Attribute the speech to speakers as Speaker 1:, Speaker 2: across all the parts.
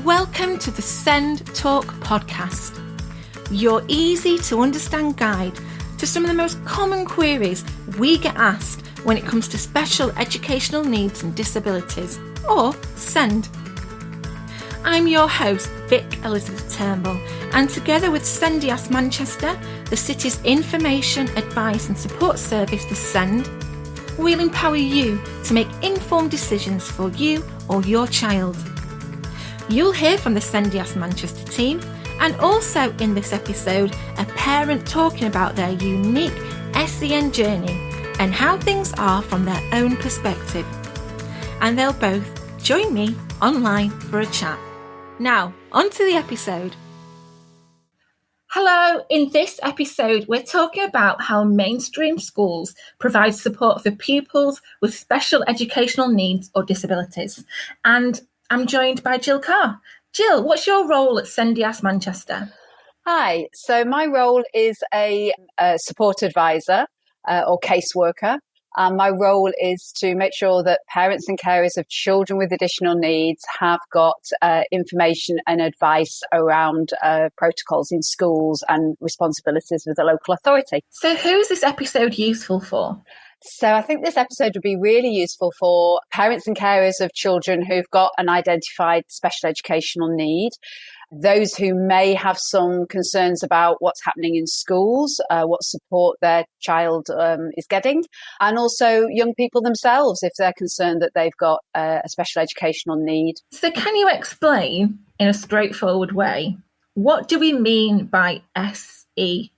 Speaker 1: Welcome to the Send Talk podcast, your easy to understand guide to some of the most common queries we get asked when it comes to special educational needs and disabilities, or SEND. I'm your host, Vic Elizabeth Turnbull, and together with SENDIASS Manchester, the city's information, advice and support service for SEND, we'll empower you to make informed decisions for you or your child. You'll hear from the SENDIASS Manchester team, and also in this episode, a parent talking about their unique SEN journey and how things are from their own perspective. And they'll both join me online for a chat. Now, on to the episode. Hello, in this episode, we're talking about how mainstream schools provide support for pupils with special educational needs or disabilities. And I'm joined by Jill Carr. Jill, what's your role at SENDIASS Manchester?
Speaker 2: Hi, so my role is a support advisor or caseworker. My role is to make sure that parents and carers of children with additional needs have got information and advice around protocols in schools and responsibilities with the local authority.
Speaker 1: So who's this episode useful for?
Speaker 2: So I think this episode would be really useful for parents and carers of children who've got an identified special educational need, those who may have some concerns about what's happening in schools, what support their child is getting, and also young people themselves if they're concerned that they've got a special educational need.
Speaker 1: So can you explain in a straightforward way, what do we mean by SEND?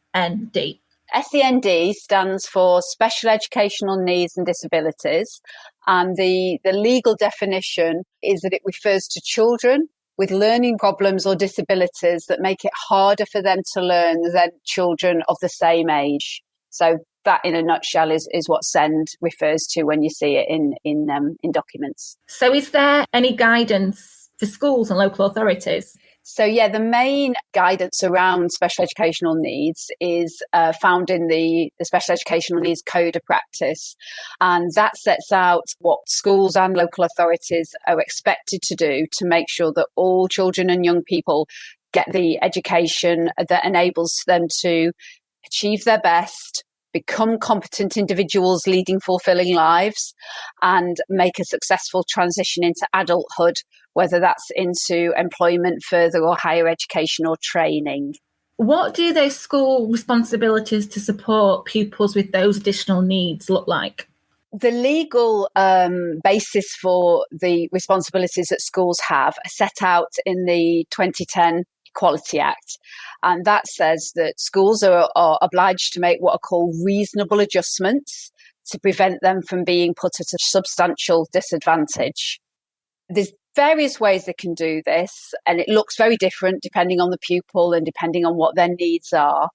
Speaker 2: SEND stands for Special Educational Needs and Disabilities, and the legal definition is that it refers to children with learning problems or disabilities that make it harder for them to learn than children of the same age. So that, in a nutshell, is what SEND refers to when you see it in documents.
Speaker 1: So is there any guidance for schools and local authorities?
Speaker 2: So, the main guidance around special educational needs is found in the Special Educational Needs Code of Practice. And that sets out what schools and local authorities are expected to do to make sure that all children and young people get the education that enables them to achieve their best, become competent individuals leading fulfilling lives, and make a successful transition into adulthood, whether that's into employment, further or higher education or training.
Speaker 1: What do those school responsibilities to support pupils with those additional needs look like?
Speaker 2: The legal basis for the responsibilities that schools have are set out in the 2010 Equality Act. And that says that schools are obliged to make what are called reasonable adjustments to prevent them from being put at a substantial disadvantage. There's various ways they can do this, and it looks very different depending on the pupil and depending on what their needs are.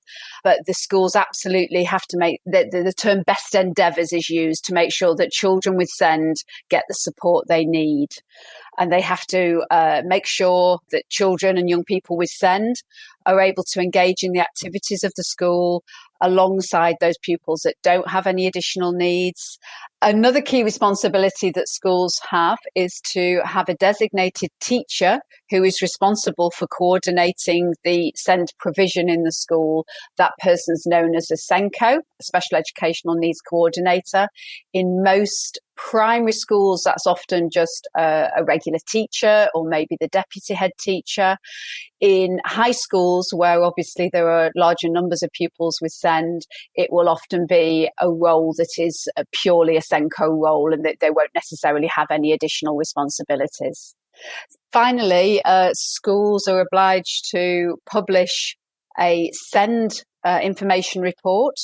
Speaker 2: But the schools absolutely have to make the term best endeavours is used to make sure that children with SEND get the support they need. And they have to make sure that children and young people with SEND are able to engage in the activities of the school alongside those pupils that don't have any additional needs. Another key responsibility that schools have is to have a designated teacher who is responsible for coordinating the SEND provision in the school. That person's known as a SENCO, a Special Educational Needs Coordinator. In most primary schools, that's often just a regular teacher or maybe the deputy head teacher. In high schools, where obviously there are larger numbers of pupils with SEND, it will often be a role that is purely a SENCO role, and that they won't necessarily have any additional responsibilities. Finally, schools are obliged to publish a SEND information report.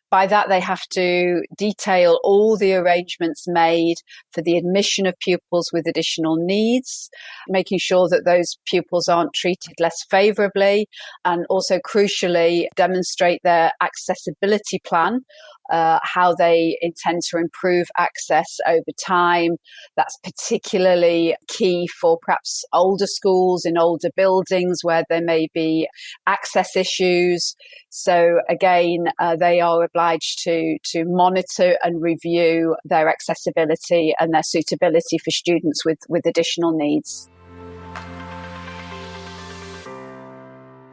Speaker 2: By that, they have to detail all the arrangements made for the admission of pupils with additional needs, making sure that those pupils aren't treated less favourably, and also crucially demonstrate their accessibility plan, how they intend to improve access over time. That's particularly key for perhaps older schools in older buildings where there may be access issues. So again, they are obliged to monitor and review their accessibility and their suitability for students with additional needs.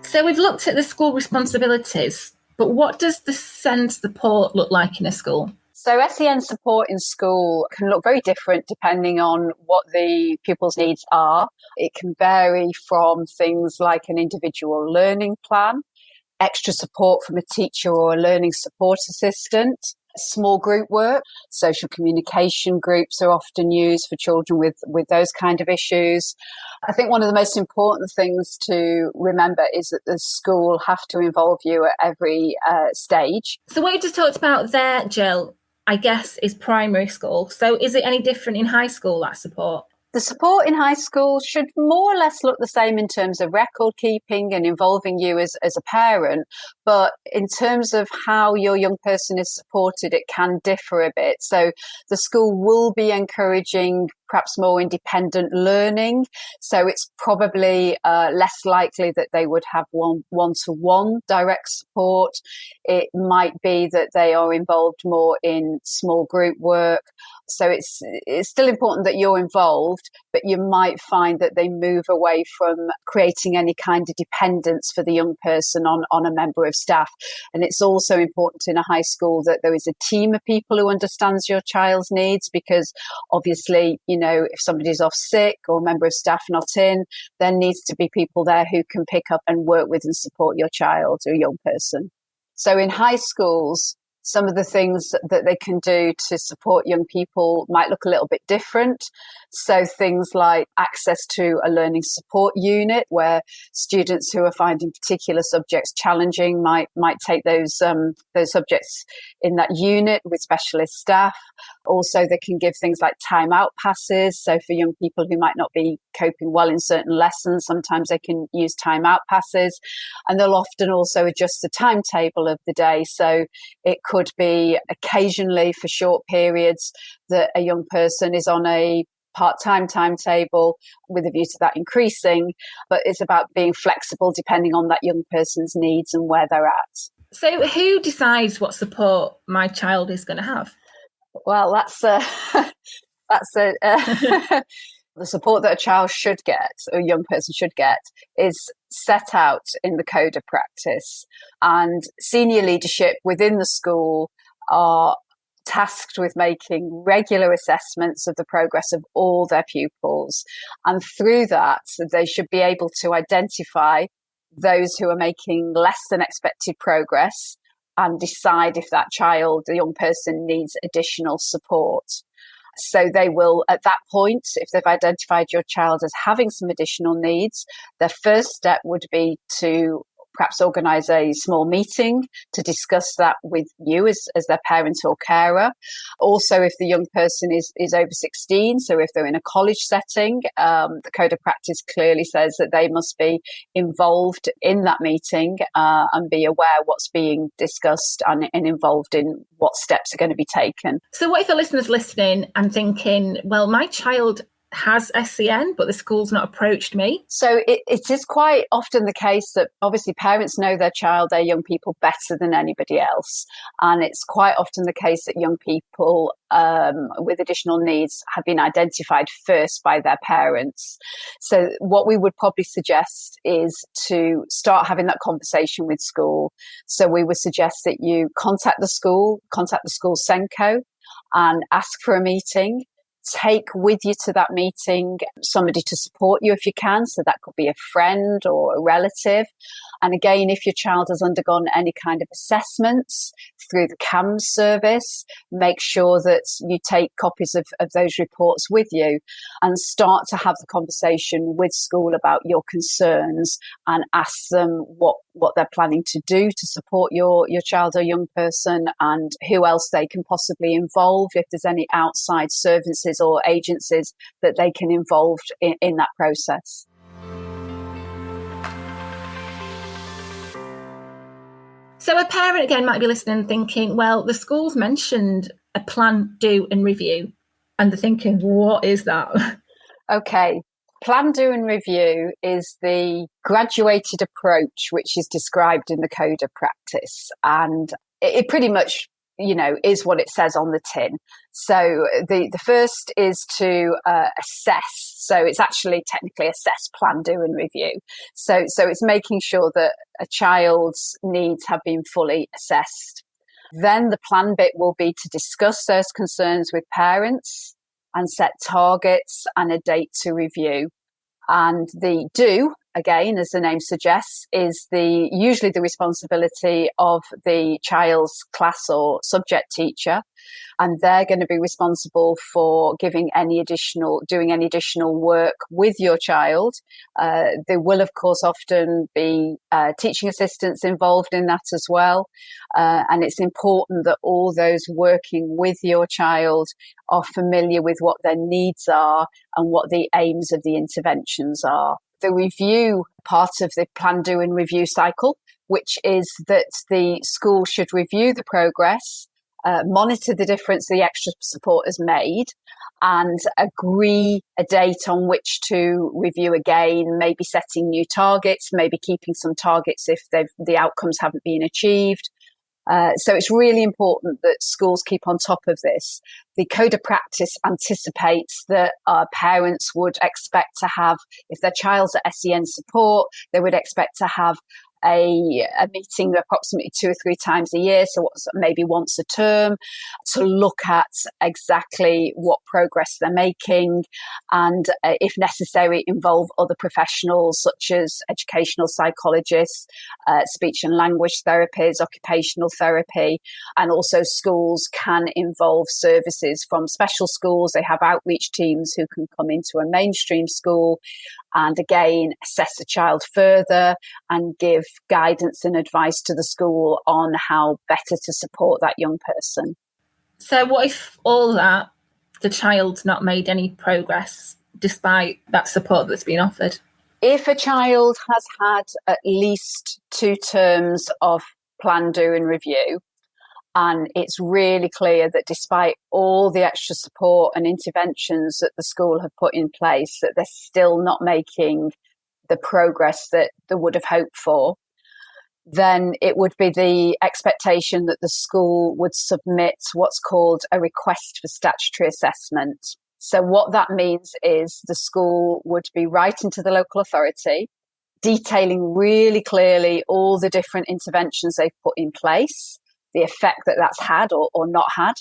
Speaker 1: So we've looked at the school responsibilities, but what does the SEND support look like in a school?
Speaker 2: So SEN support in school can look very different depending on what the pupil's needs are. It can vary from things like an individual learning plan, extra support from a teacher or a learning support assistant, small group work. Social communication groups are often used for children with those kind of issues. I think one of the most important things to remember is that the school have to involve you at every stage.
Speaker 1: So what you just talked about there, Jill, I guess is primary school. So is it any different in high school, that support?
Speaker 2: The support in high school should more or less look the same in terms of record keeping and involving you as a parent. But in terms of how your young person is supported, it can differ a bit. So the school will be encouraging perhaps more independent learning. So it's probably less likely that they would have one-to-one direct support. It might be that they are involved more in small group work. So it's still important that you're involved, but you might find that they move away from creating any kind of dependence for the young person on a member of staff. And it's also important in a high school that there is a team of people who understands your child's needs, because obviously, if somebody's off sick or a member of staff not in, there needs to be people there who can pick up and work with and support your child or young person. So in high schools, some of the things that they can do to support young people might look a little bit different. So things like access to a learning support unit where students who are finding particular subjects challenging might take those subjects in that unit with specialist staff. Also, they can give things like time-out passes. So for young people who might not be coping well in certain lessons, sometimes they can use time-out passes. And they'll often also adjust the timetable of the day. So it could be occasionally for short periods that a young person is on a part-time timetable with a view to that increasing, but it's about being flexible depending on that young person's needs and where they're at.
Speaker 1: So who decides what support my child is going to have?
Speaker 2: Well, the support that a child should get, or a young person should get, is set out in the code of practice. And senior leadership within the school are tasked with making regular assessments of the progress of all their pupils. And through that, they should be able to identify those who are making less than expected progress and decide if that child, the young person, needs additional support. So they will, at that point, if they've identified your child as having some additional needs, their first step would be to perhaps organise a small meeting to discuss that with you as their parent or carer. Also, if the young person is over 16, so if they're in a college setting, the code of practice clearly says that they must be involved in that meeting and be aware what's being discussed and involved in what steps are going to be taken.
Speaker 1: So what if a listener's listening and thinking, well, my child has SEN, but the school's not approached me?
Speaker 2: So it is quite often the case that obviously parents know their child, their young people better than anybody else. And it's quite often the case that young people with additional needs have been identified first by their parents. So what we would probably suggest is to start having that conversation with school. So we would suggest that you contact the school SENCO and ask for a meeting. Take with you to that meeting somebody to support you if you can. So that could be a friend or a relative. And again, if your child has undergone any kind of assessments through the CAMS service, make sure that you take copies of those reports with you and start to have the conversation with school about your concerns and ask them what they're planning to do to support your child or young person and who else they can possibly involve, if there's any outside services or agencies that they can involve in that process.
Speaker 1: So a parent, again, might be listening and thinking, well, the school's mentioned a plan, do and review. And they're thinking, what is that?
Speaker 2: Okay. Plan, do and review is the graduated approach which is described in the code of practice. And it pretty much is what it says on the tin. So the first is to assess. So it's actually technically assess, plan, do and review. So it's making sure that a child's needs have been fully assessed. Then the plan bit will be to discuss those concerns with parents and set targets and a date to review. And the do, again, as the name suggests, is usually the responsibility of the child's class or subject teacher. And they're going to be responsible for doing any additional work with your child. There will, of course, often be teaching assistants involved in that as well. And it's important that all those working with your child are familiar with what their needs are and what the aims of the interventions are. The review part of the plan, do and review cycle, which is that the school should review the progress, monitor the difference the extra support has made, and agree a date on which to review again, maybe setting new targets, maybe keeping some targets if the outcomes haven't been achieved. So it's really important that schools keep on top of this. The Code of Practice anticipates that parents would expect to have, if their child's at SEN support, they would expect to have a meeting approximately 2 or 3 times a year, so maybe once a term, to look at exactly what progress they're making and, if necessary, involve other professionals such as educational psychologists, speech and language therapists, occupational therapy, and also schools can involve services from special schools. They have outreach teams who can come into a mainstream school and again assess the child further and give guidance and advice to the school on how better to support that young person.
Speaker 1: So what if all that, the child's not made any progress despite that support that's been offered?
Speaker 2: If a child has had at least 2 terms of plan, do and review, and it's really clear that despite all the extra support and interventions that the school have put in place, that they're still not making the progress that they would have hoped for, then it would be the expectation that the school would submit what's called a request for statutory assessment. So what that means is the school would be writing to the local authority, detailing really clearly all the different interventions they've put in place, the effect that that's had or not had.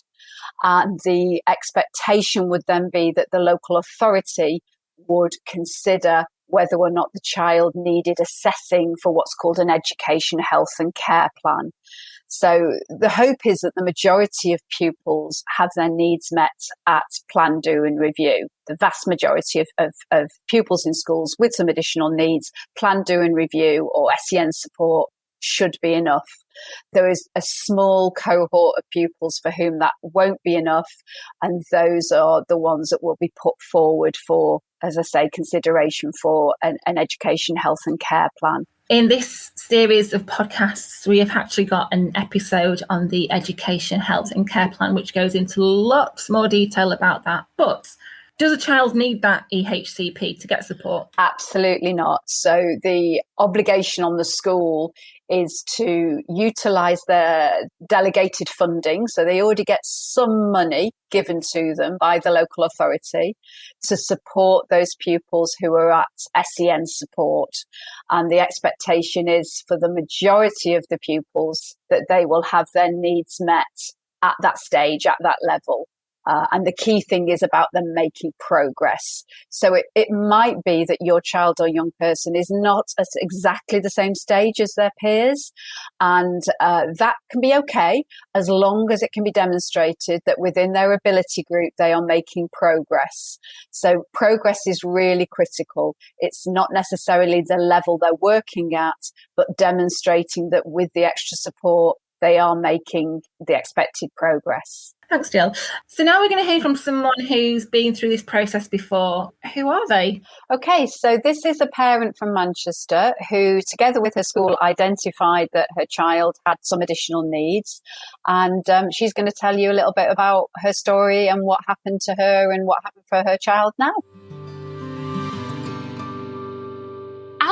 Speaker 2: And the expectation would then be that the local authority would consider whether or not the child needed assessing for what's called an education, health and care plan. So the hope is that the majority of pupils have their needs met at plan, do and review. The vast majority of pupils in schools with some additional needs, plan, do and review or SEN support should be enough. There is a small cohort of pupils for whom that won't be enough, and those are the ones that will be put forward for, as I say, consideration for an education, health and care plan.
Speaker 1: In this series of podcasts, we have actually got an episode on the education, health and care plan, which goes into lots more detail about that. But does a child need that EHCP to get support?
Speaker 2: Absolutely not. So the obligation on the school is to utilise their delegated funding. So they already get some money given to them by the local authority to support those pupils who are at SEN support. And the expectation is for the majority of the pupils that they will have their needs met at that stage, at that level. And the key thing is about them making progress. So it might be that your child or young person is not at exactly the same stage as their peers. And that can be okay, as long as it can be demonstrated that within their ability group, they are making progress. So progress is really critical. It's not necessarily the level they're working at, but demonstrating that with the extra support, they are making the expected progress.
Speaker 1: Thanks, Jill. So now we're going to hear from someone who's been through this process before. Who are they?
Speaker 2: Okay, so this is a parent from Manchester who, together with her school, identified that her child had some additional needs. And she's going to tell you a little bit about her story and what happened to her and what happened for her child now.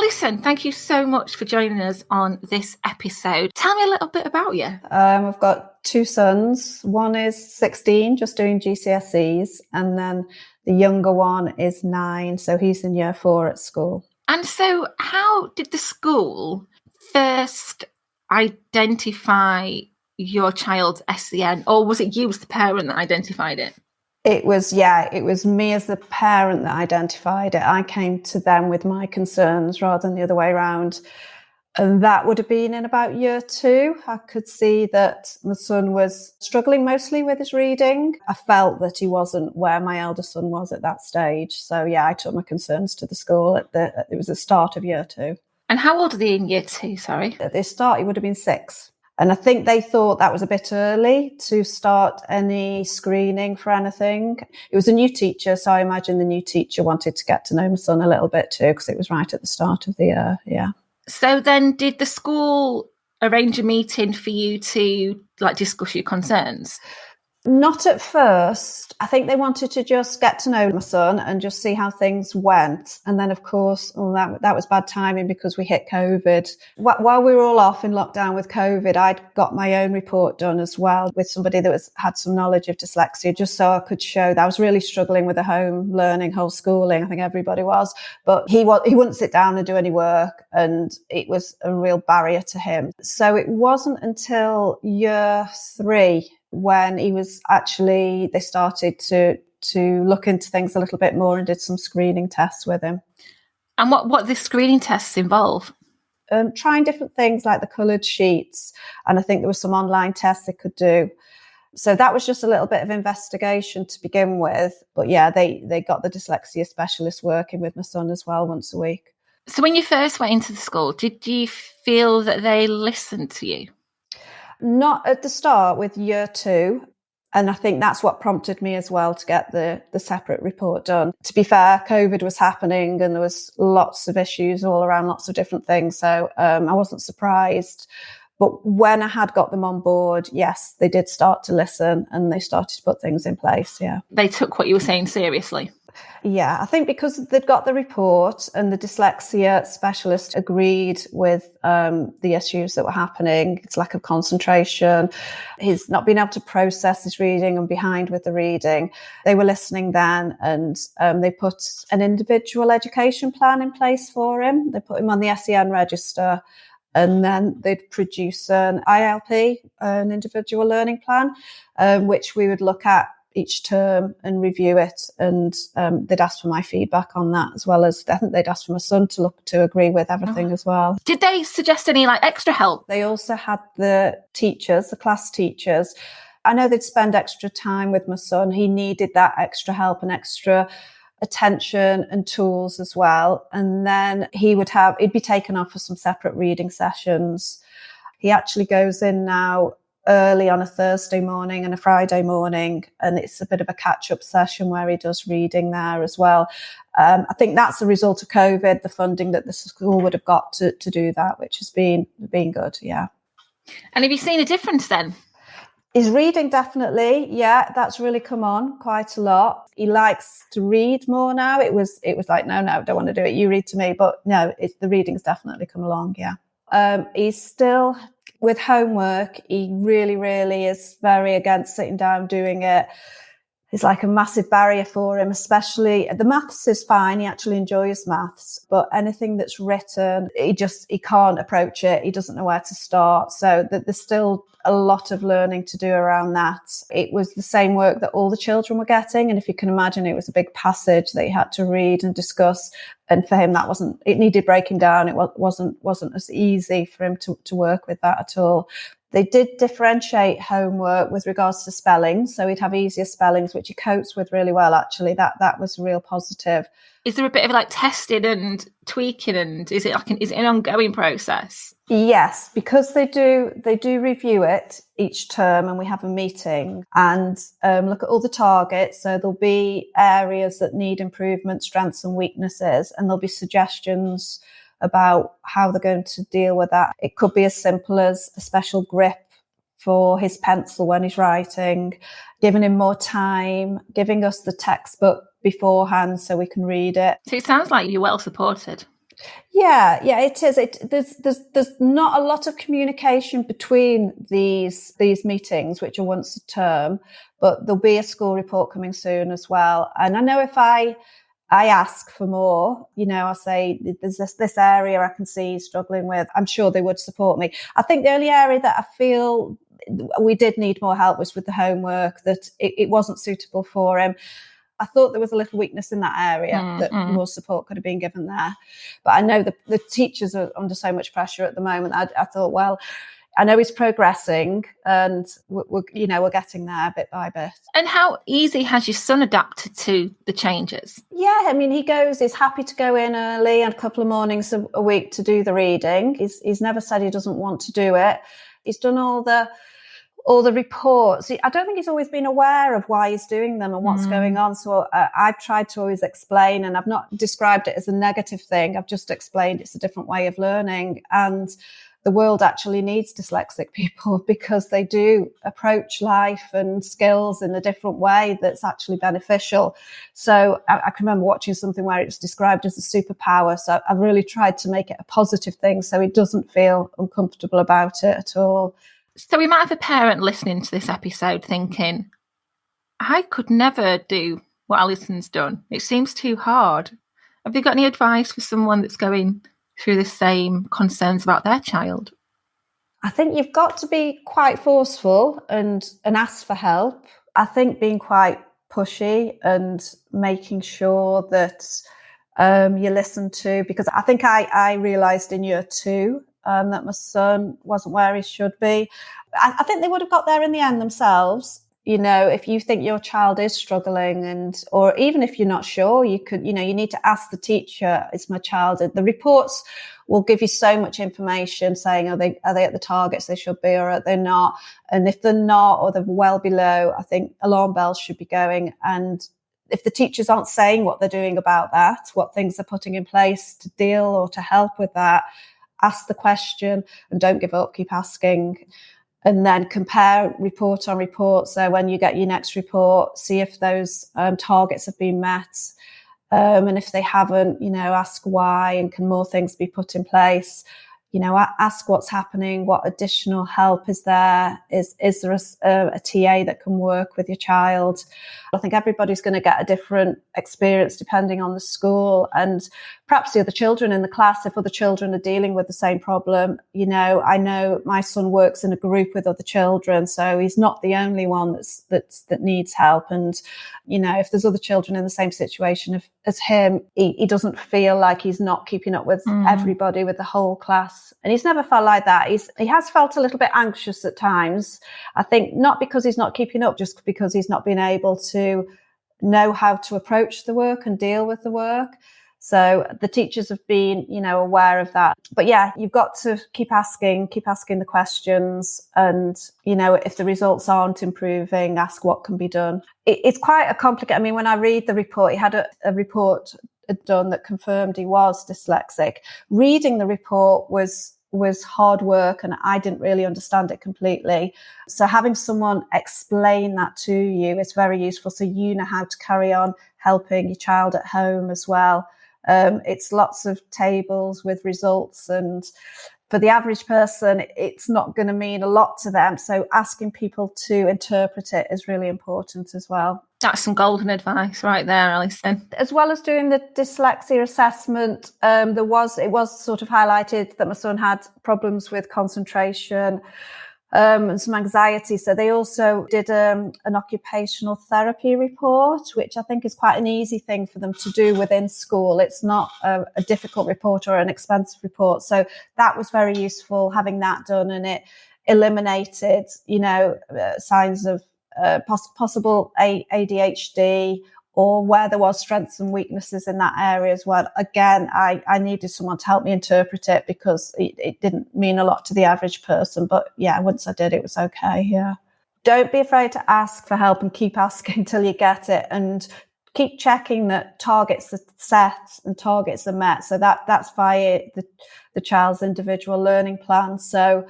Speaker 1: Alison, thank you so much for joining us on this episode. Tell me a little bit about you.
Speaker 3: I've got 2 sons. One is 16, just doing GCSEs, and then the younger one is 9, so he's in year 4 at school.
Speaker 1: And so how did the school first identify your child's SEN, or was it you as the parent that identified it?
Speaker 3: It was me as the parent that identified it. I came to them with my concerns rather than the other way around. And that would have been in about year 2. I could see that my son was struggling mostly with his reading. I felt that he wasn't where my elder son was at that stage. So I took my concerns to the school it was the start of year 2.
Speaker 1: And how old are they in year 2, sorry?
Speaker 3: At the start, he would have been 6. And I think they thought that was a bit early to start any screening for anything. It was a new teacher, so I imagine the new teacher wanted to get to know my son a little bit too, because it was right at the start of the year, yeah.
Speaker 1: So then did the school arrange a meeting for you to discuss your concerns?
Speaker 3: Not at first. I think they wanted to just get to know my son and just see how things went. And then, of course, that was bad timing because we hit COVID. While we were all off in lockdown with COVID, I'd got my own report done as well with somebody that had some knowledge of dyslexia, just so I could show that I was really struggling with the home learning, homeschooling. I think everybody was. But he wouldn't sit down and do any work, and it was a real barrier to him. So it wasn't until year 3 when he was they started to look into things a little bit more and did some screening tests with him.
Speaker 1: And what the screening tests involve?
Speaker 3: Trying different things like the coloured sheets. And I think there were some online tests they could do. So that was just a little bit of investigation to begin with. But they got the dyslexia specialist working with my son as well once a week.
Speaker 1: So when you first went into the school, did you feel that they listened to you?
Speaker 3: Not at the start with year 2. And I think that's what prompted me as well to get the separate report done. To be fair, COVID was happening and there was lots of issues all around, lots of different things. So I wasn't surprised. But when I had got them on board, yes, they did start to listen and they started to put things in place, yeah.
Speaker 1: They took what you were saying seriously?
Speaker 3: Yeah, I think because they'd got the report and the dyslexia specialist agreed with the issues that were happening. It's lack of concentration. He's not been able to process his reading and behind with the reading. They were listening then, and they put an individual education plan in place for him. They put him on the SEN register, and then they'd produce an ILP, an individual learning plan, which we would look at each term and review it, and they'd ask for my feedback on that, as well as I think they'd ask for my son to agree with everything as well.
Speaker 1: Did they suggest any extra help?
Speaker 3: They also had the teachers, the class teachers. I know they'd spend extra time with my son. He needed that extra help and extra attention and tools as well. And then he'd be taken off for some separate reading sessions. He actually goes in now early on a Thursday morning and a Friday morning, and it's a bit of a catch-up session where he does reading there as well. I think that's the result of COVID, the funding that the school would have got to do that, which has been good, yeah.
Speaker 1: And have you seen a difference then?
Speaker 3: His reading, definitely, yeah, that's really come on quite a lot. He likes to read more now. It was like, no, don't want to do it, you read to me. But no, the reading's definitely come along, yeah. He's still... With homework, he really, really is very against sitting down doing it. It's like a massive barrier for him, especially the maths is fine. He actually enjoys maths, but anything that's written, he can't approach it. He doesn't know where to start. So there's still a lot of learning to do around that. It was the same work that all the children were getting. And if you can imagine, it was a big passage that he had to read and discuss. And for him, it needed breaking down. It wasn't as easy for him to work with that at all. They did differentiate homework with regards to spelling. So he'd have easier spellings, which he copes with really well, actually. That was a real positive.
Speaker 1: Is there a bit of testing and tweaking, and is it an ongoing process?
Speaker 3: Yes, because they do review it each term, and we have a meeting and look at all the targets. So there'll be areas that need improvement, strengths and weaknesses, and there'll be suggestions about how they're going to deal with that. It could be as simple as a special grip for his pencil when he's writing, giving him more time, giving us the textbook beforehand so we can read it.
Speaker 1: So it sounds like you're well supported.
Speaker 3: Yeah, it is. There's not a lot of communication between these meetings, which are once a term, but there'll be a school report coming soon as well. And I know if I ask for more, I say there's this area I can see struggling with, I'm sure they would support me. I think the only area that I feel we did need more help was with the homework, that it wasn't suitable for him. I thought there was a little weakness in that area, that more support could have been given there. But I know the teachers are under so much pressure at the moment. I thought, well, I know he's progressing, and we're getting there bit by bit.
Speaker 1: And how easy has your son adapted to the changes?
Speaker 3: Yeah, I mean, he's happy to go in early and a couple of mornings a week to do the reading. He's never said he doesn't want to do it. He's done all the reports. I don't think he's always been aware of why he's doing them and what's going on. So I've tried to always explain, and I've not described it as a negative thing. I've just explained it's a different way of learning. And the world actually needs dyslexic people, because they do approach life and skills in a different way that's actually beneficial. So I can remember watching something where it was described as a superpower. So I've really tried to make it a positive thing so he doesn't feel uncomfortable about it at all.
Speaker 1: So we might have a parent listening to this episode thinking, I could never do what Alison's done. It seems too hard. Have you got any advice for someone that's going through the same concerns about their child?
Speaker 3: I think you've got to be quite forceful and ask for help. I think being quite pushy and making sure that you listen to, because I think I realised in year 2 that my son wasn't where he should be. I think they would have got there in the end themselves. If you think your child is struggling, or even if you're not sure, you could, you need to ask the teacher, is my child, the reports will give you so much information saying, are they at the targets they should be, or are they not? And if they're not, or they're well below, I think alarm bells should be going. And if the teachers aren't saying what they're doing about that, what things they're putting in place to deal or to help with that, ask the question and don't give up, keep asking. And then compare report on report. So when you get your next report, see if those targets have been met. And if they haven't, ask why, and can more things be put in place? Ask what's happening, what additional help is there? Is there a TA that can work with your child? I think everybody's going to get a different experience depending on the school, and perhaps the other children in the class, if other children are dealing with the same problem. I know my son works in a group with other children, so he's not the only one that needs help. And, if there's other children in the same situation as him, he doesn't feel like he's not keeping up with everybody, with the whole class. And he's never felt like that. He has felt a little bit anxious at times. I think not because he's not keeping up, just because he's not been able to know how to approach the work and deal with the work. So the teachers have been, aware of that. But yeah, you've got to keep asking the questions. And, if the results aren't improving, ask what can be done. It's quite a complicated, when I read the report, he had a report done that confirmed he was dyslexic. Reading the report was hard work, and I didn't really understand it completely. So having someone explain that to you is very useful, so you know how to carry on helping your child at home as well. It's lots of tables with results, and for the average person, it's not going to mean a lot to them. So asking people to interpret it is really important as well.
Speaker 1: That's some golden advice right there, Alison.
Speaker 3: As well as doing the dyslexia assessment, it was sort of highlighted that my son had problems with concentration and some anxiety. So they also did an occupational therapy report, which I think is quite an easy thing for them to do within school. It's not a difficult report or an expensive report. So that was very useful, having that done, and it eliminated, signs of possible ADHD, or where there was strengths and weaknesses in that area as well. Again, I needed someone to help me interpret it, because it didn't mean a lot to the average person. But yeah, once I did, it was okay. Yeah. Don't be afraid to ask for help, and keep asking till you get it, and keep checking that targets are set and targets are met. So that's via the child's individual learning plan. So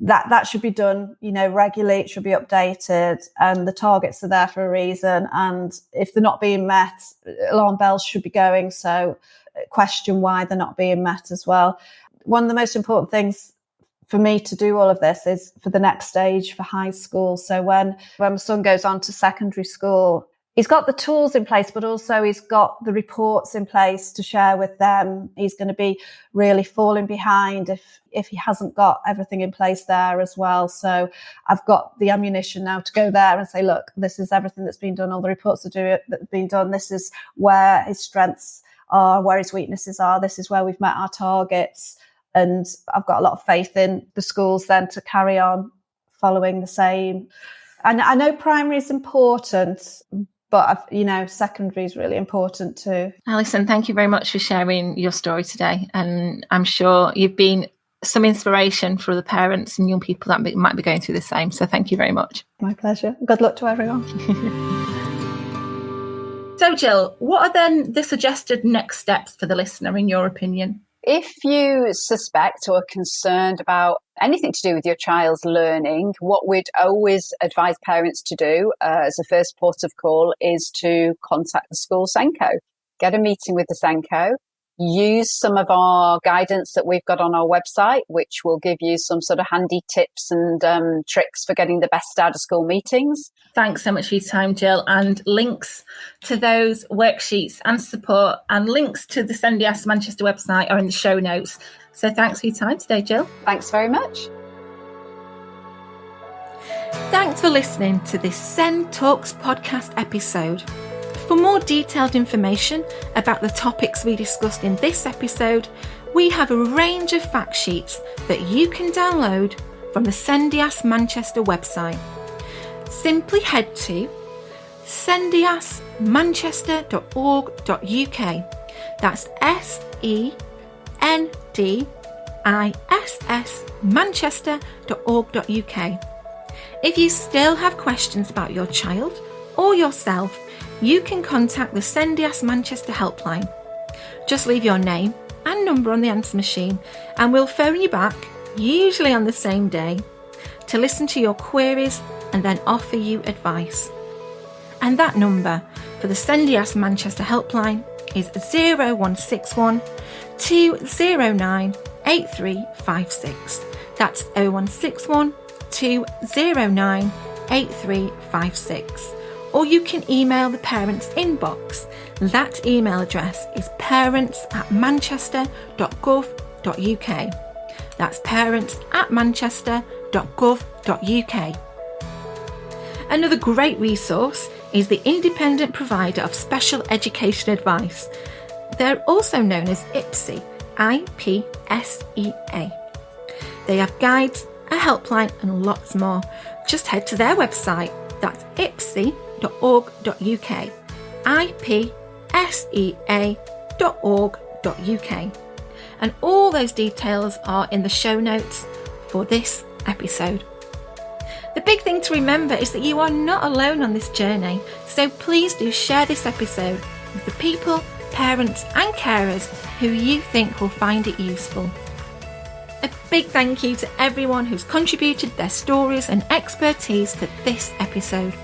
Speaker 3: that should be done, regularly. It should be updated, and the targets are there for a reason. And if they're not being met, alarm bells should be going. So question why they're not being met as well. One of the most important things for me to do all of this is for the next stage for high school. So when my son goes on to secondary school, he's got the tools in place, but also he's got the reports in place to share with them. He's going to be really falling behind if he hasn't got everything in place there as well. So I've got the ammunition now to go there and say, look, this is everything that's been done, all the reports that have been done. This is where his strengths are, where his weaknesses are. This is where we've met our targets. And I've got a lot of faith in the schools then to carry on following the same. And I know primary is important, but, secondary is really important too.
Speaker 1: Alison, thank you very much for sharing your story today. And I'm sure you've been some inspiration for the parents and young people that might be going through the same. So thank you very much.
Speaker 3: My pleasure. Good luck to everyone.
Speaker 1: So, Jill, what are then the suggested next steps for the listener, in your opinion?
Speaker 2: If you suspect or are concerned about anything to do with your child's learning, what we'd always advise parents to do as a first port of call is to contact the school SENCO. Get a meeting with the SENCO. Use some of our guidance that we've got on our website, which will give you some sort of handy tips and tricks for getting the best out of school meetings.
Speaker 1: Thanks so much for your time, Jill. And links to those worksheets and support and links to the SENDIASS Manchester website are in the show notes. So thanks for your time today, Jill.
Speaker 2: Thanks very much.
Speaker 1: Thanks for listening to this SEND Talks podcast episode. For more detailed information about the topics we discussed in this episode, we have a range of fact sheets that you can download from the SENDIASS Manchester website. Simply head to sendiassmanchester.org.uk. That's SENDISS Manchester.org.uk. If you still have questions about your child or yourself, you can contact the SENDIASS Manchester helpline. Just leave your name and number on the answer machine and we'll phone you back, usually on the same day, to listen to your queries and then offer you advice. And that number for the SENDIASS Manchester helpline is 0161 209 8356. That's 0161 209 8356. Or you can email the parents' inbox. That email address is parents@manchester.gov.uk. That's parents@manchester.gov.uk. Another great resource is the Independent Provider of Special Education Advice. They're also known as IPSEA, IPSEA. They have guides, a helpline and lots more. Just head to their website. That's ipsea.org.uk, ipsea.org.uk. And all those details are in the show notes for this episode. The big thing to remember is that you are not alone on this journey, so please do share this episode with the people, parents and carers who you think will find it useful. A big thank you to everyone who's contributed their stories and expertise to this episode.